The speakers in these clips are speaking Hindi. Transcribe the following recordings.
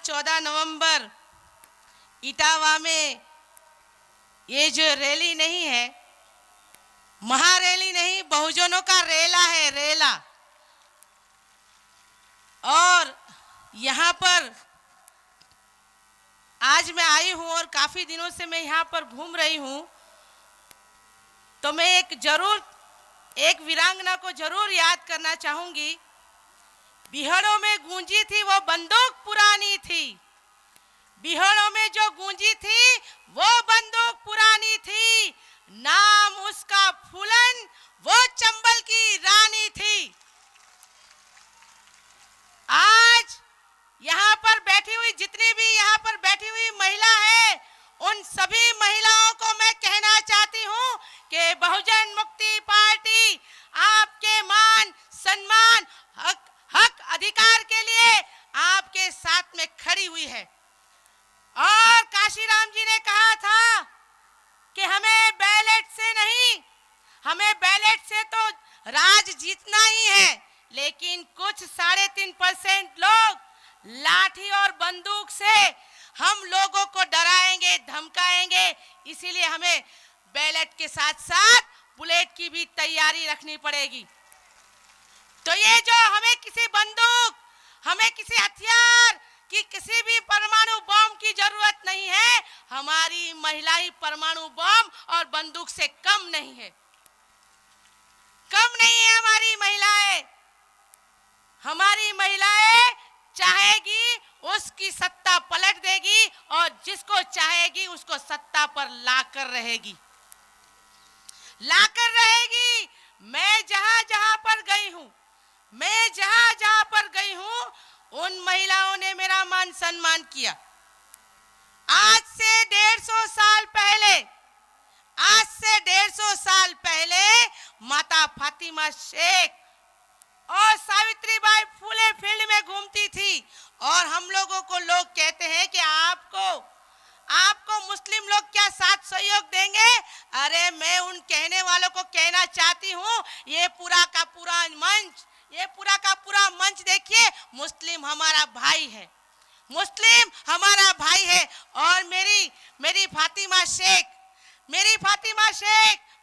14 नवंबर इटावा में ये जो रैली नहीं है, महारैली नहीं, बहुजनों का रेला है, रेला। और यहाँ पर आज मैं आई हूँ और काफी दिनों से मैं यहाँ पर घूम रही हूँ, तो मैं एक वीरांगना को जरूर याद करना चाहूंगी। बिहड़ों में गूंजी थी वो बंदूक पुरानी थी, बिहड़ों में जो गूंजी थी वो बंदूक पुरानी थी, नाम उसका फूलन, वो चंबल की रानी थी। आज यहाँ पर बैठी हुई जितनी भी यहाँ पर बैठी हुई महिला है, उन सभी महिलाओं को मैं कहना चाहती हूँ कि बहुजन मुक्ति पार्टी आपके मान सम्मान हक अधिकार के लिए आपके साथ में खड़ी हुई है। और काशीराम जी ने कहा था कि हमें बैलेट से नहीं, हमें बैलेट से तो राज जीतना ही है, लेकिन कुछ 3.5% लोग लाठी और बंदूक से हम लोगों को डराएंगे, धमकाएंगे, इसीलिए हमें बैलेट के साथ साथ बुलेट की भी तैयारी रखनी पड़ेगी। तो ये जो हमें किसी बंदूक, हमें किसी हथियार की, किसी भी परमाणु बम की जरूरत नहीं है। हमारी महिलाएं परमाणु बम और बंदूक से कम नहीं है, कम नहीं है हमारी महिलाएं। हमारी महिलाएं चाहेगी उसकी सत्ता पलट देगी और जिसको चाहेगी उसको सत्ता पर लाकर रहेगी, लाकर रहेगी। मैं जहां पर गई हूं, मैं जहां पर गई हूं, उन महिलाओं ने मेरा मान सम्मान किया। आज से 150 साल पहले, आज से 150 साल पहले माता फातिमा शेख और सावित्रीबाई फुले फील्ड में घूमती थी, और हम लोगों को लोग कहते हैं कि आपको मुस्लिम लोग क्या साथ सहयोग देंगे। अरे मैं उन कहने वालों को कहना चाहती हूँ, ये पूरा का पूरा मंच देखिए, मुस्लिम हमारा भाई है, मुस्लिम हमारा भाई है। और मेरी फातिमा शेख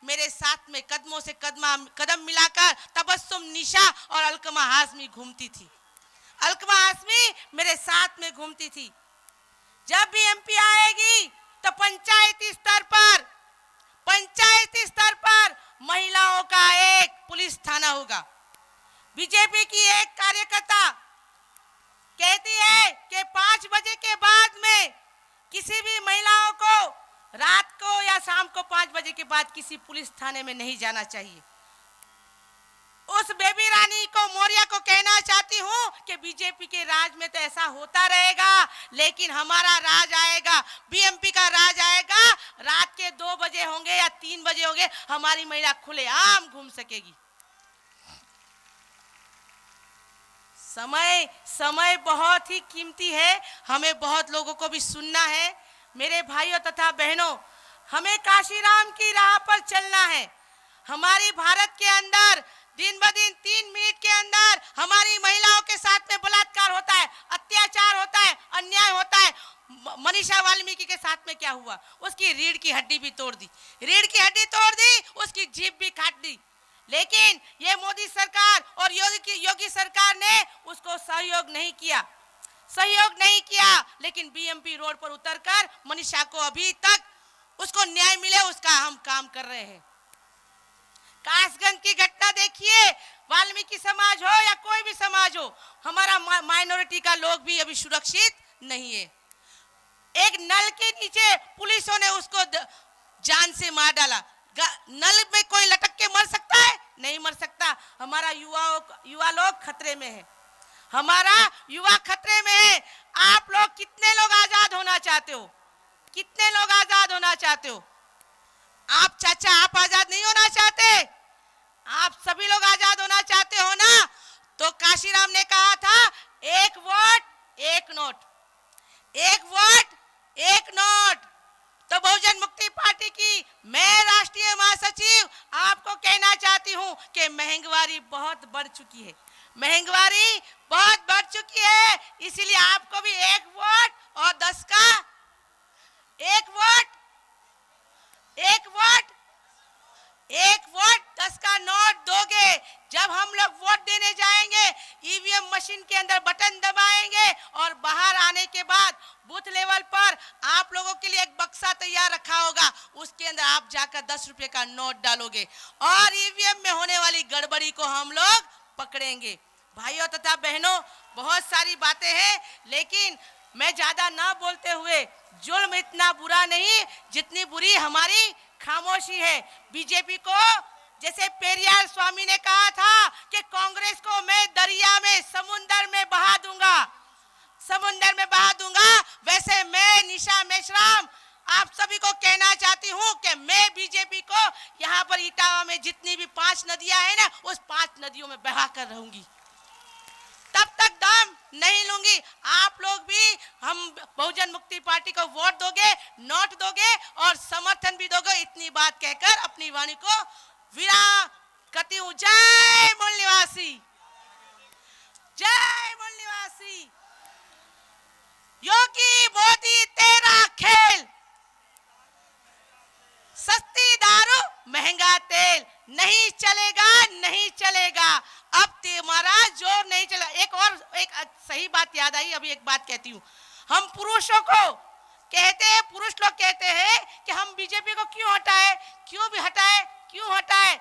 मेरे साथ में कदमों से कदम मिलाकर तबस्सुम निशा और अलकमा हाशमी घूमती थी, अलकमा हाशमी मेरे साथ में घूमती थी। जब भी एमपी आएगी तो पंचायती स्तर पर महिलाओं का एक पुलिस थाना होगा। बीजेपी की एक कार्यकर्ता कहती है कि 5 बजे के बाद में किसी भी महिलाओं को रात को या शाम को 5 बजे के बाद किसी पुलिस थाने में नहीं जाना चाहिए। उस बेबी रानी को, मौर्या को कहना चाहती हूँ कि बीजेपी के राज में तो ऐसा होता रहेगा, लेकिन हमारा राज आएगा, बीएमपी का राज आएगा, रात के 2 बजे होंगे या 3 बजे होंगे, हमारी महिला खुलेआम घूम सकेगी। समय बहुत ही कीमती है, हमें बहुत लोगों को भी सुनना है। मेरे भाइयों तथा बहनों, हमें काशीराम की राह पर चलना है। हमारी भारत के अंदर दिन ब दिन 3 मिनट के अंदर हमारी महिलाओं के साथ में बलात्कार होता है, अत्याचार होता है, अन्याय होता है। मनीषा वाल्मीकि के साथ में क्या हुआ? उसकी रीढ़ की हड्डी भी तोड़ दी, उसकी जीभ भी काट दी। लेकिन ये मोदी सरकार और योगी सरकार ने उसको सहयोग नहीं किया, लेकिन बीएमपी रोड पर उतरकर मनीषा को अभी तक उसको न्याय मिले उसका हम काम कर रहे हैं। कासगंज की घटना देखिए, वाल्मीकि समाज हो या कोई भी समाज हो, हमारा माइनॉरिटी का लोग भी अभी सुरक्षित नहीं है। एक नल के नीचे पुलिसों ने उसको जान से मार डाला। नल में कोई लटक के मर सकता है? नहीं मर सकता। हमारा युवा लोग खतरे में है, हमारा युवा खतरे में है। आप लोग कितने लोग आजाद होना चाहते हो? कितने लोग आजाद होना चाहते हो? आप चाचा, आप आजाद नहीं होना चाहते? आप सभी लोग आजाद होना चाहते हो ना? तो काशीराम ने कहा था, 1 वोट 1 नोट, 1 वोट 1 नोट। तो बहुजन मुक्ति पार्टी की मैं राष्ट्रीय महासचिव आपको कहना चाहती हूं कि महंगाई बहुत बढ़ चुकी है, महंगाई बहुत बढ़ चुकी है। इसीलिए आपको भी एक वोट और 10 का एक वोट, एक वोट, एक वोट 10 का नोट दोगे। जब हम लोग वोट देने जाएंगे, ईवीएम मशीन के अंदर बटन दबाएंगे और बाहर आने के बाद बूथ लेवल पर आप लोगों के लिए एक बक्सा तैयार रखा होगा, उसके अंदर आप जाकर 10 रुपए का नोट डालोगे और ईवीएम में होने वाली गड़बड़ी को हम लोग पकड़ेंगे। भाइयों तथा बहनों, बहुत सारी बातें हैं, लेकिन मैं ज्यादा ना बोलते हुए, जुल्म इतना बुरा नहीं जितनी बुरी हमारी खामोशी है। बीजेपी को जैसे पेरियार स्वामी ने कहा था कि कांग्रेस को मैं दरिया में समुंदर में बहा दूंगा, समुंदर में बहा दूंगा, वैसे मैं निशा मेश्राम आप सभी को कहना चाहती हूं कि मैं बीजेपी को यहाँ पर इटावा में जितनी भी 5 नदियां हैं ना, उस 5 नदियों में बहा कर रहूंगी, तब तक दाम नहीं लूंगी। आप लोग भी हम बहुजन मुक्ति पार्टी को वोट दोगे, नोट दोगे और समर्थन भी दोगे। इतनी बात कहकर अपनी वाणी को विराम करती हूं। जय मूल निवासी, जय मूल निवासी। योगी मोदी तेरा खेल, सस्ती दारू महंगा तेल, नहीं चलेगा, नहीं चलेगा। अब तुम्हारा जोर नहीं चला। एक सही बात याद आई, अभी एक बात कहती हूँ। हम पुरुषों को कहते हैं, पुरुष लोग कहते हैं कि हम बीजेपी को क्यों हटाए, क्यों भी हटाए, क्यों हटाए?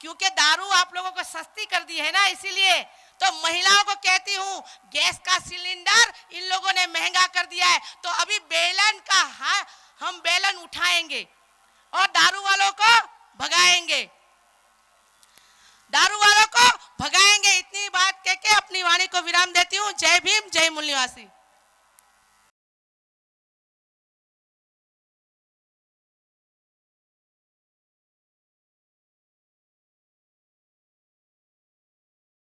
क्योंकि दारू आप लोगों को सस्ती कर दी है ना, इसीलिए। तो महिलाओं को कहती हूँ, गैस का सिलेंडर इन लोगों ने महंगा कर दिया है, तो अभी बेलन का हम बेलन उठाएंगे और दारू वालों को भगाएंगे, दारू वालों को भगाएंगे। इतनी बात कह के अपनी वाणी को विराम देती हूँ। जय भीम, जय मूल निवासी।